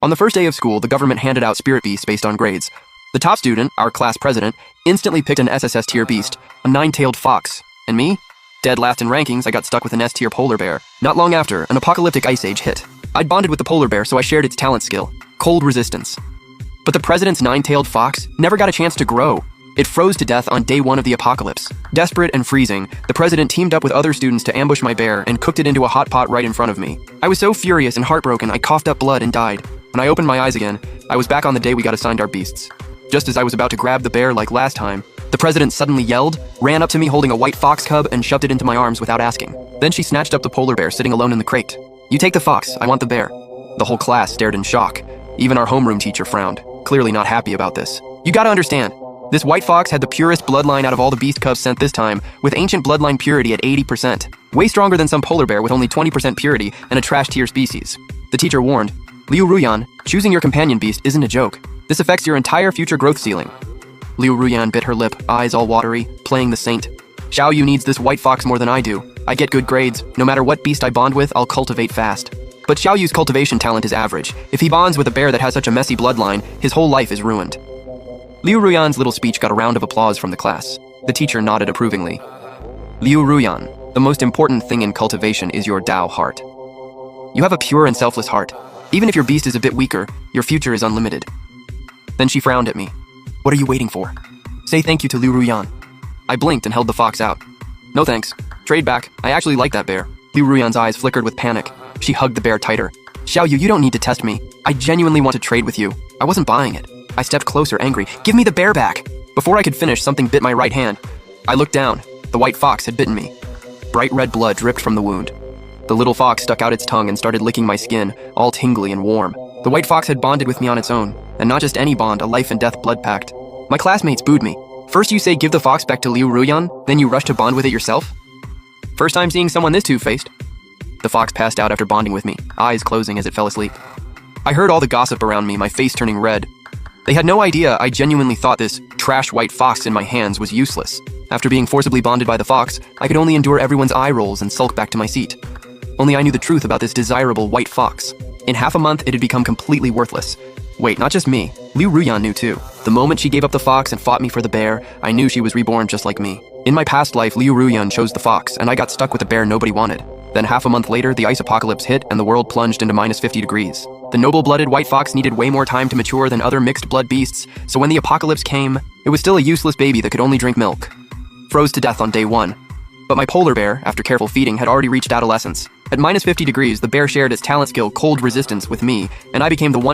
On the first day of school, the government handed out spirit beasts based on grades. The top student, our class president, instantly picked an SSS tier beast, a 9-tailed fox. And me? Dead last in rankings, I got stuck with an S tier polar bear. Not long after, an apocalyptic ice age hit. I'd bonded with the polar bear, so I shared its talent skill, cold resistance. But the president's 9-tailed fox never got a chance to grow. It froze to death on day 1 of the apocalypse. Desperate and freezing, the president teamed up with other students to ambush my bear and cooked it into a hot pot right in front of me. I was so furious and heartbroken, I coughed up blood and died. When I opened my eyes again, I was back on the day we got assigned our beasts. Just as I was about to grab the bear like last time, the president suddenly yelled, ran up to me holding a white fox cub, and shoved it into my arms without asking. Then she snatched up the polar bear sitting alone in the crate. "You take the fox, I want the bear." The whole class stared in shock. Even our homeroom teacher frowned, clearly not happy about this. You gotta understand, this white fox had the purest bloodline out of all the beast cubs sent this time, with ancient bloodline purity at 80%. Way stronger than some polar bear with only 20% purity and a trash tier species. The teacher warned, "Liu Ruyan, choosing your companion beast isn't a joke. This affects your entire future growth ceiling." Liu Ruyan bit her lip, eyes all watery, playing the saint. "Xiao Yu needs this white fox more than I do. I get good grades. No matter what beast I bond with, I'll cultivate fast. But Xiao Yu's cultivation talent is average. If he bonds with a bear that has such a messy bloodline, his whole life is ruined." Liu Ruyan's little speech got a round of applause from the class. The teacher nodded approvingly. "Liu Ruyan, the most important thing in cultivation is your Dao heart. You have a pure and selfless heart. Even if your beast is a bit weaker, your future is unlimited." Then she frowned at me. "What are you waiting for? Say thank you to Liu Ruyan." I blinked and held the fox out. "No thanks. Trade back. I actually like that bear." Liu Ruyan's eyes flickered with panic. She hugged the bear tighter. "Xiao Yu, you don't need to test me. I genuinely want to trade with you. I wasn't buying it." I stepped closer, angry. "Give me the bear back!" Before I could finish, something bit my right hand. I looked down. The white fox had bitten me. Bright red blood dripped from the wound. The little fox stuck out its tongue and started licking my skin, all tingly and warm. The white fox had bonded with me on its own, and not just any bond, a life and death blood pact. My classmates booed me. "First you say give the fox back to Liu Ruyan, then you rush to bond with it yourself? First time seeing someone this two-faced." The fox passed out after bonding with me, eyes closing as it fell asleep. I heard all the gossip around me, my face turning red. They had no idea I genuinely thought this trash white fox in my hands was useless. After being forcibly bonded by the fox, I could only endure everyone's eye rolls and sulk back to my seat. Only I knew the truth about this desirable white fox. In half a month, it had become completely worthless. Wait, not just me. Liu Ruyan knew too. The moment she gave up the fox and fought me for the bear, I knew she was reborn just like me. In my past life, Liu Ruyan chose the fox, and I got stuck with a bear nobody wanted. Then half a month later, the ice apocalypse hit and the world plunged into minus 50 degrees. The noble-blooded white fox needed way more time to mature than other mixed-blood beasts, so when the apocalypse came, it was still a useless baby that could only drink milk. Froze to death on day 1. But my polar bear, after careful feeding, had already reached adolescence. At minus 50 degrees, the bear shared its talent skill, cold resistance, with me, and I became the one